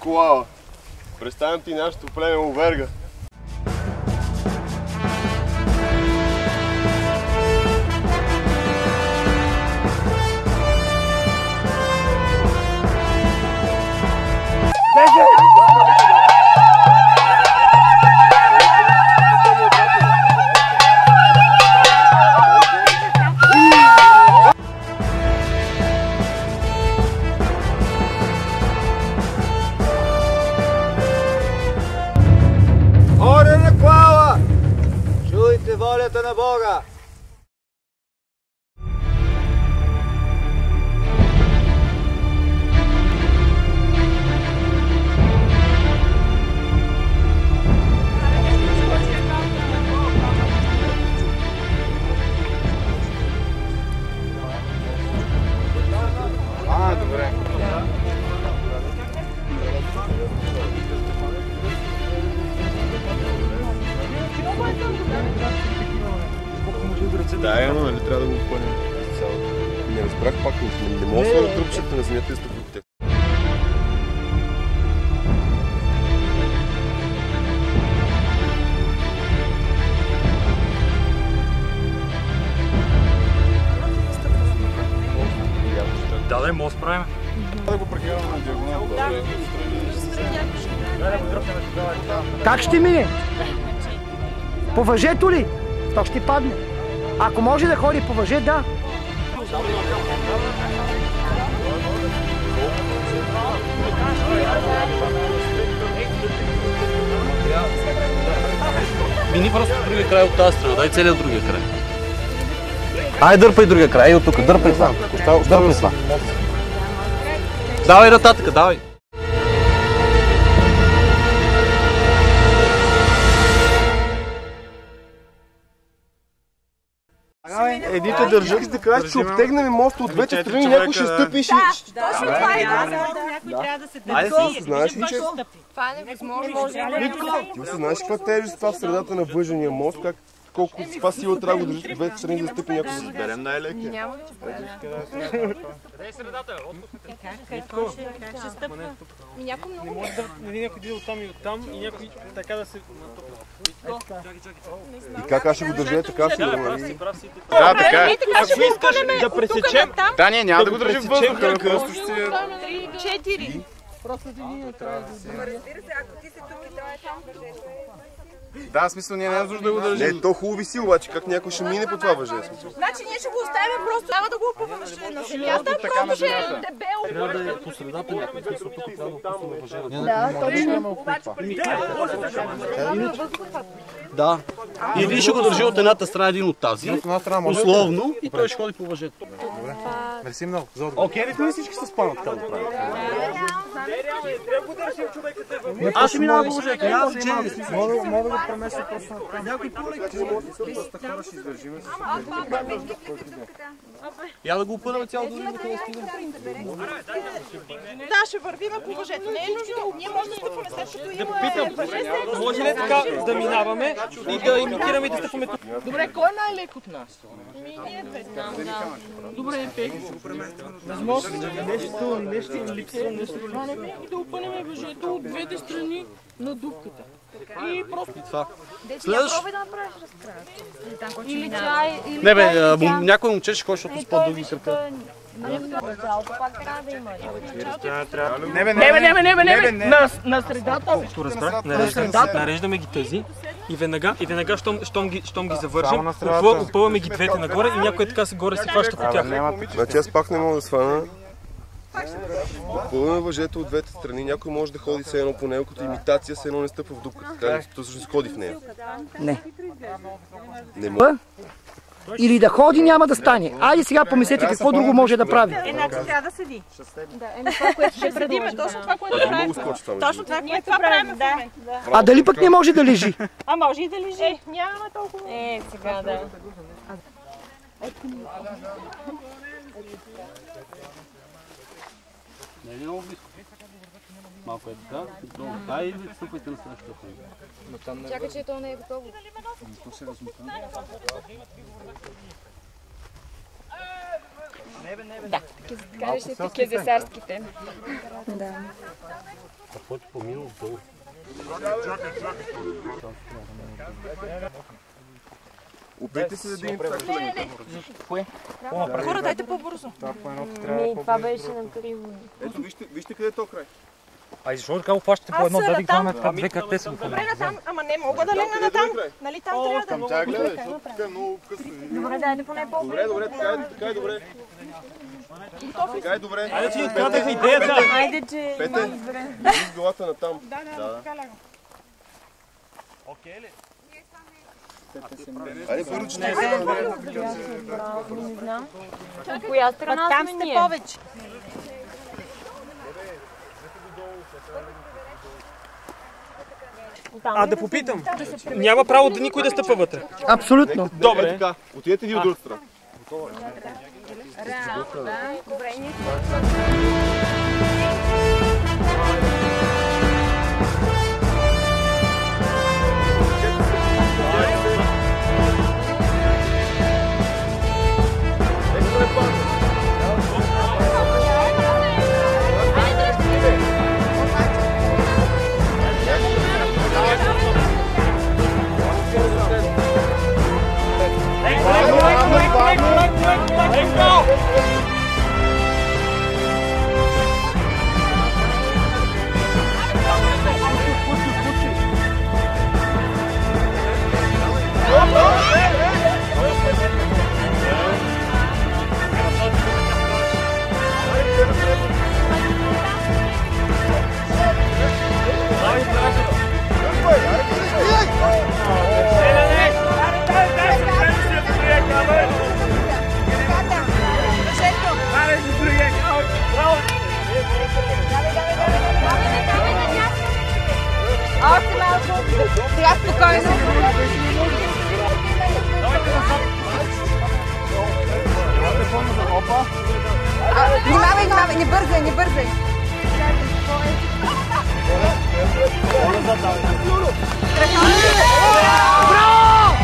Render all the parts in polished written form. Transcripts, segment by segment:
колала. Представям ти нашето племе Оверга. Волята на Бога! Добре. Да, но нали трябва да го пълним цялото. Не разбрах пак, не мога да сложа трупчета на земята и стъпват тях. Да, мост правим. Да го прекараме на диагонал. Как ще мине? По въжето ли? То ще падне. Ако може да ходи по въже, да. Мини просто от другия край от тази страна, дай целият от другия край. Ай, дърпай другия край, ей от тук, дърпай това. Дърпай това. Давай нататък, давай. Едните държат така, ще обтегнем моста от двете страни, някой ще стъпи и ще... Точно това е някой трябва да се търси. Знаеш ли, че... Това е невъзможно. Ти се знаеш каква тежест това в средата на въжения мост, колко това сила трябва да го държи от двете страни, да стъпи някой да се берем най-лекия. Няма да Къде е средата, бе? Как ще стъпва? Някой много. Не може да някой иде оттам и оттам и някой така да се... И как аз ще го държа така сигурно? Да, така е. Ако искаш да пресечем... Да, не, няма да го държим в въздуха. 4. Просто един трябва да... Разбира се, ако ти се тук и трябва там въжето. Да, в смисъл, ние няма нужда да го държим. Не, то хубави си, обаче как някой ще мине по това въже? Значи ние ще го оставим просто, няма да го опъваме на земята, просто ще е дебело. Трябва да е по средата някой, смисъл тук трябва да опусваме въжето. Да, точно. Да. Или ще го държи от едната страна, един от тази, условно, и той ще ходи по въжето. Добре. Мерси много за отговор. Окей, ли всички се спанат така да правят? Аз ще минавам по въжето, няма значение. Мога да го преместя просто на там. Някой по-леки. Доста хора ще издържим. Я да го опънем цялото време, къде стигам. Да, ще вървим по въжето. Не е нужно, ние може да стъпваме след като има въже. Може ли така да минаваме и да имитираме и да стъпваме тук? Добре, кой е най-лек от нас? Ние две. Добре, пек. Нещо липсва, нещо Да опънем въжето от двете страни на дупката. И просто... Следваш? Пробай да направиш разправа. Или чай, или... Не бе, някой момче ще ходи, защото с по-дълги крака. Началото пак трябва да има. Не, на средата. На средата. Нареждаме ги тези и веднага, щом ги завържим, опъваме ги двете нагоре и някой така се горе се хваща по тях. Значи аз пак не мога да свана. Опъваме въжето от двете страни, някой може да ходи все едно по него, като имитация, все едно не стъпва в дупката, така то всъщност ходи в нея. Не. Не мога. Или да ходи, няма да стане. Айде сега помислете какво друго може да прави. Значи трябва да седи. Това, което ще предиме, точно това, което правим. Точно това, което правим, да. А дали пък не може да лежи? А може и да лежи. Нямаме толкова. Сега да. Не е много близко. Малко е така, долу. Дай и стъпвайте на следващата. Чакай, че то не е готово. То се размъка. Да, така ще са кезесарските. Да. Който помина отдолу. Опитайте се да дигнете така. Кое? Хора, дайте по-бързо. Това беше на криво. Ето, вижте къде е то край. Ай, защо така го фащате по едно, даде ги това така две, как те са го Добре, натам, ама не мога да легна натам. Нали там трябва да... Към тя гледай, защото тук е много късно. Добре, дайте поне по-добре. Добре, така е добре. Така е добре. Айде, че открадеха идеята! Айде, че Пете, виж главата натам. Да, така лягам. Окей ли? Айде, първо, че не знам. От коя страна там сме сте ние? повече. Да попитам. Няма право да никой да стъпва вътре. Абсолютно. Добре. Така, отидете ви от другата страна. Добре, ние Още малко. Сега спокойно. Внимавай, не бързай, не бързай. Браво!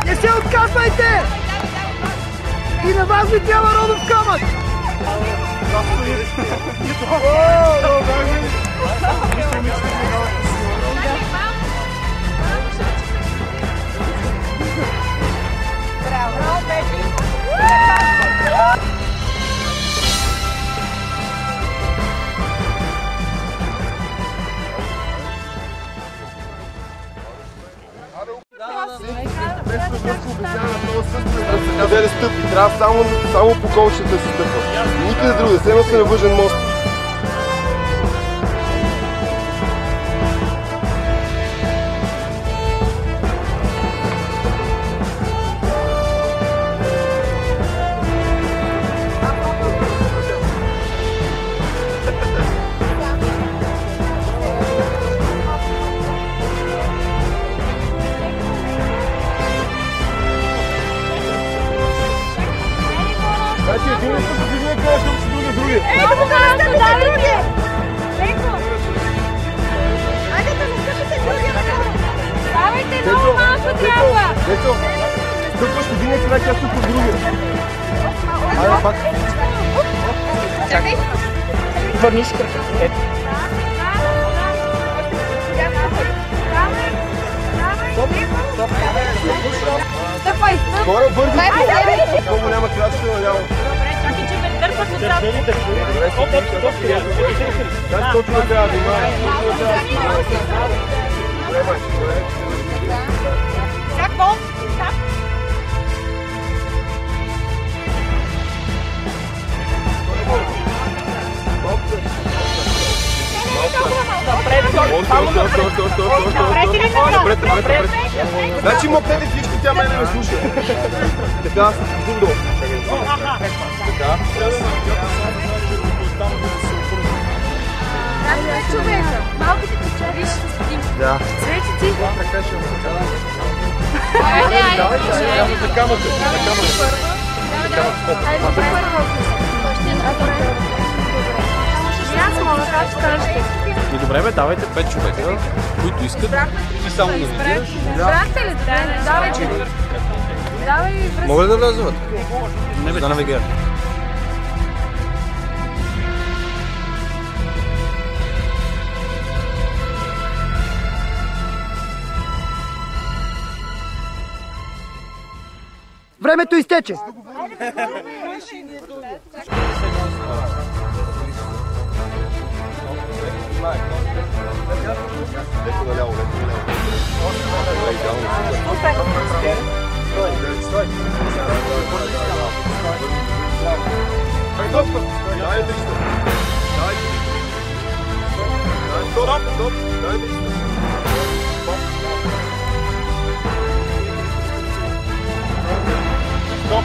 Не се отказвайте! И на вас ви трябва родов камък! Къде да стъпи? Трябва само по колчета да се стъпва. Никъде друго, все едно се на въжен мост. Ето го казвате на другия! Леко! Айде да не стъпите другия нагоре! Давайте, много малко трябва! Ето! Стъпваш един край, тя стъпва в другия. Айде пак. Чакай! Върниш крака. Ето. Стъпвай! Хора, бързи! По-голяма крачка наляво. Добре, чакай, че ме дърпат отзад. Как точно трябва да има? Как бол? Так. Значи мопеди всички, тя мене не слуша. Така, стигам долу. Така. Човека, малко ти почериш. Да. Цвети ти. Айде, за камъка. Аз мога да кажа. И добре бе, давайте 5 човека, които искат и само навигираш. Избрахте ли? Давай, че. Давай връзка. Мога ли да вляза вътре? Не бе, да навигираш. Времето изтече. Леко наляво, леко наляво. Стой. Дай 300. Стоп. Дай 300. Стоп.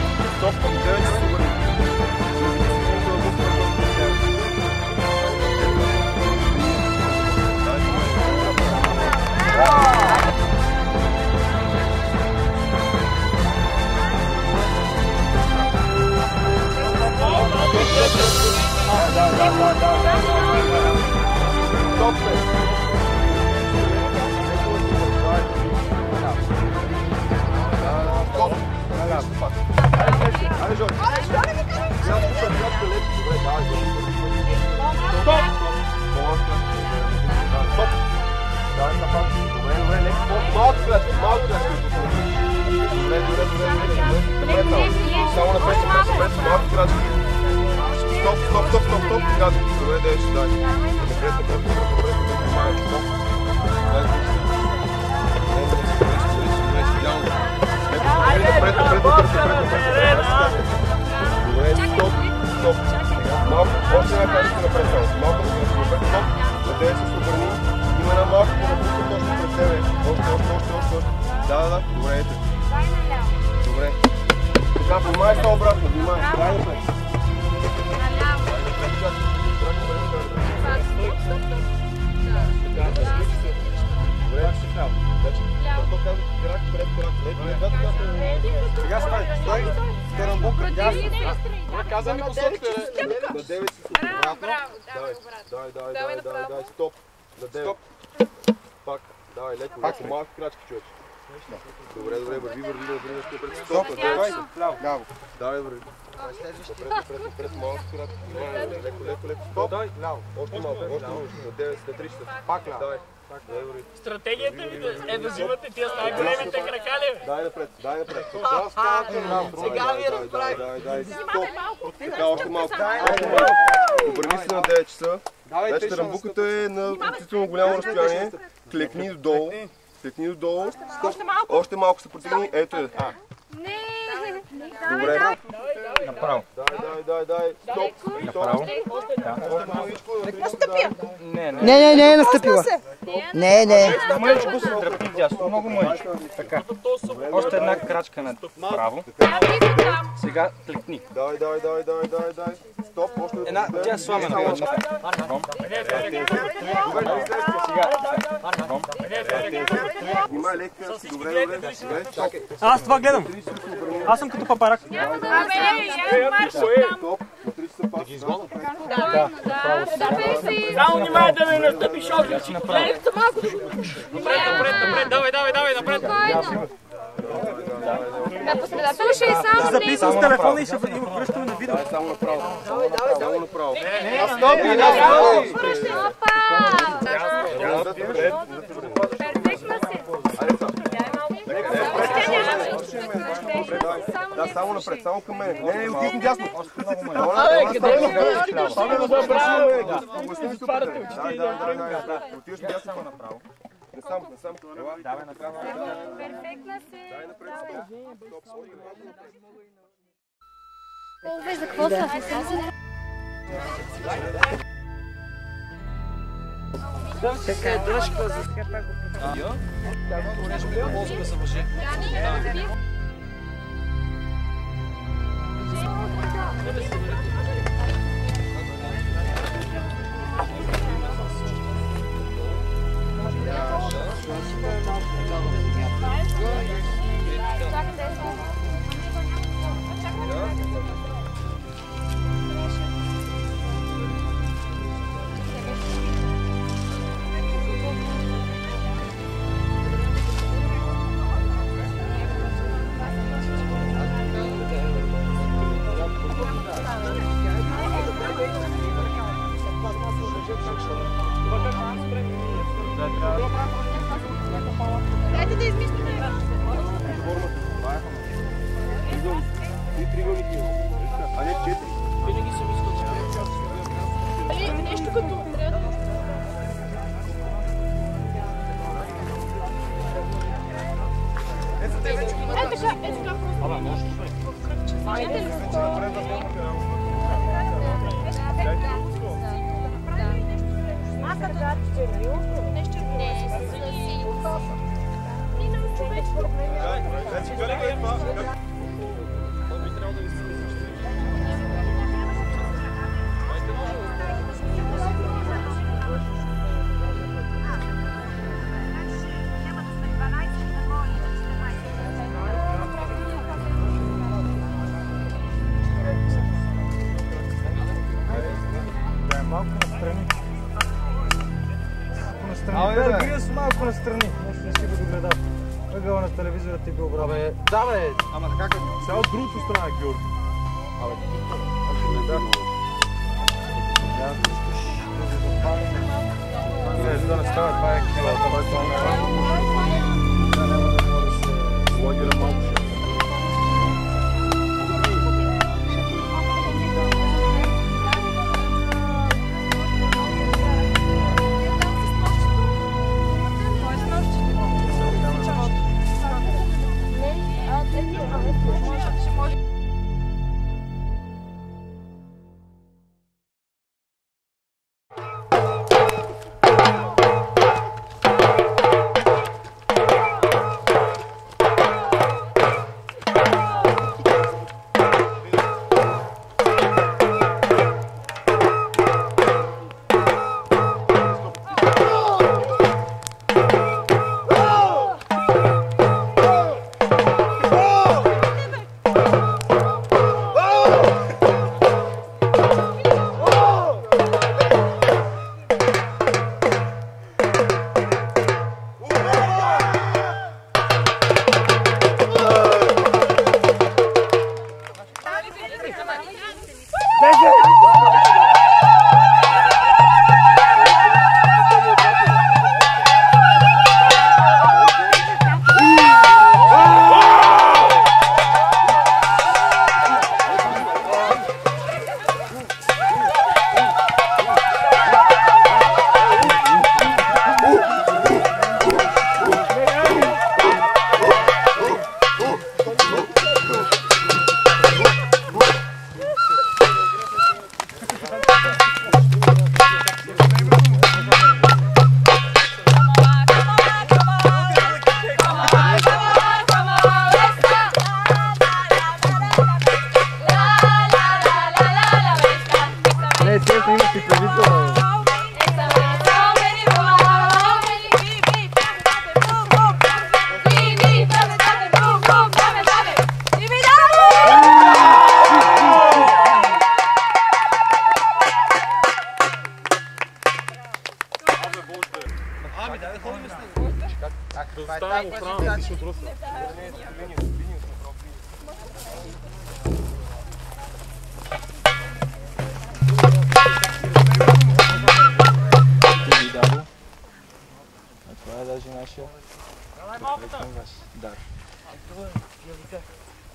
Само напред, малко крачки. Стоп. Добре, дай, ще дай. Напред. Стоп. Добре, стоп. Малко, още една крачка напред само. Малко да се напред, стоп. Надея се обърни. Има една малко да напуска точно пред тебе. Още. Да. Добре, ето. Добре. Така, внимай са обратно, внимай. Дай напред. Добре, сега стой. Карамбука. Каза ми посочите. На 9 си обратно. Дай. Стоп. На 9. Пак. Давай, леко. Малки крачки, човек. Добре, върви. Стоп. Ляво. Давай, върви. Напред, малко крачки. Леко. Стоп. Още малко. На 9, на 300. Пак ляво. Давай. Стратегията ми е да взимате тия най-големите кракали. Дай напред. Сега ви разправих. Дай. Стоп. Така, още малко. Обърни се на 9 часа. Вече рамбуката е на относително голямо разстояние. Клекни додолу. Още малко се протегни. Ето е. Добре. Направо. Дай. Стоп. Направо. Не е настъпила. Не. Мъничко се дръпни дясно, много мъничко. Така. Още една крачка направо. Сега клекни. Дай. Стоп. Още Една тя сламена крачка. Внимай, лека. Добре. Чакай. Аз това гледам. Аз съм като папарак. Стоп. На 3 са пак. Само внимай да не настъпиш огън. Напред, давай, напред. Слушай, само Записвам с телефона и ще връщаме на видео. Само направо. Да, само напред, само към мен. Не, отивам дясно. Отиваш дясно направо. Не сам. Давай направо. перфектна си. Дай напред. За какво са? Така, дръжка за скъпа го. Дайте да измислим. триъгълник. Три триъгълники има. А не 4. Винаги съм искал да Али, нещо като трябва. Така. Абе, може ли? Можете ли с това? Аз като нещо не Малко настрани. Да, грия с малко настрани. Може не си го догледал. Ъгъла на телевизора ти бил брат. Да бе, ама така като... Сега от другото страна, Георги. Абе, да. Не, за да не става, това е килата. Логира малко.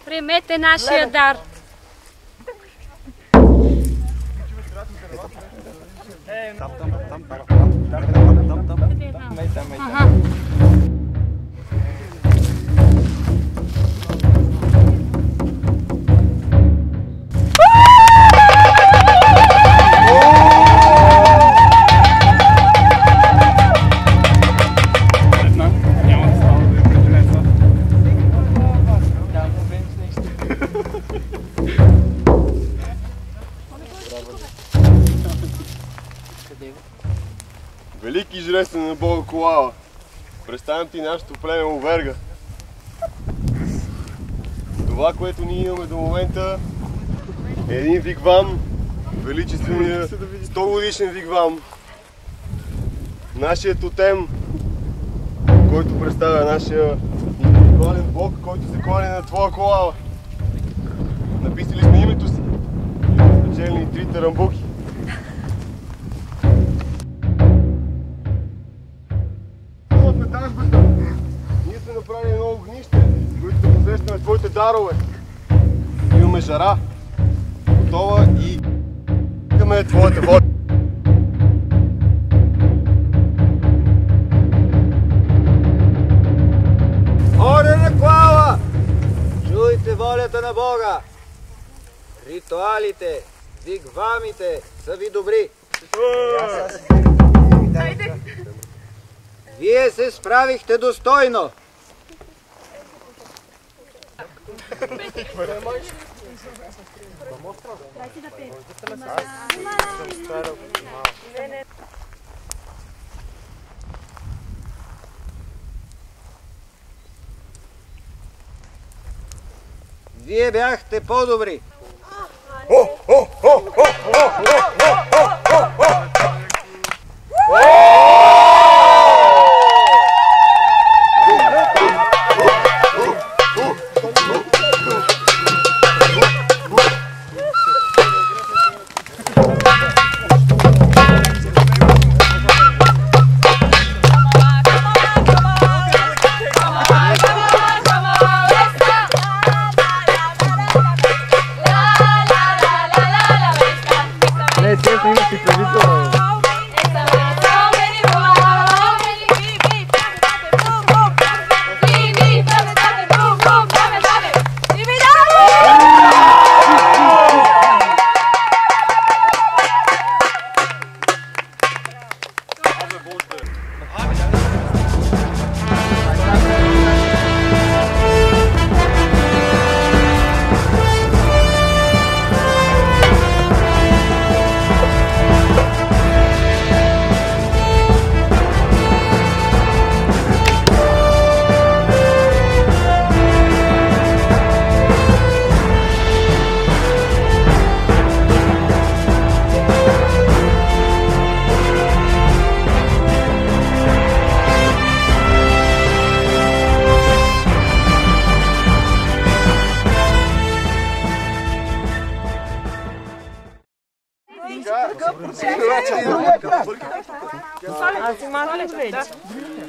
Примете нашия дар. Велики жрец на Бога Колава, представям ти нашето племе Оверга. Това, което ние имаме до момента е един вигвам, величествения 100 годишен вигвам. Нашия тотем, който представя нашия индивидуален бог, който се клани на твоя колава. Написали сме името си, спечелени 3 тарамбуки. Ние сме направили едно огнище, които да посрещаме твоите дарове. Имаме жара, готова и имаме твоята воля. Оре на клава! Чуйте волята на Бога! Ритуалите, вигвамите са ви добри. Вие се справихте достойно. Вие бяхте по-добри.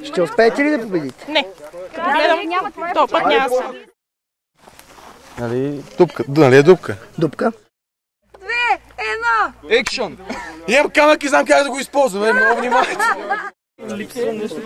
Ще успеете ли да победите? Не. Гледам, този път няма са. Нали дупка? Нали е дупка? Дупка. 2, 1. Екшън! Имам камък и знам как да го използвам, много внимавайте! Липсва нещо.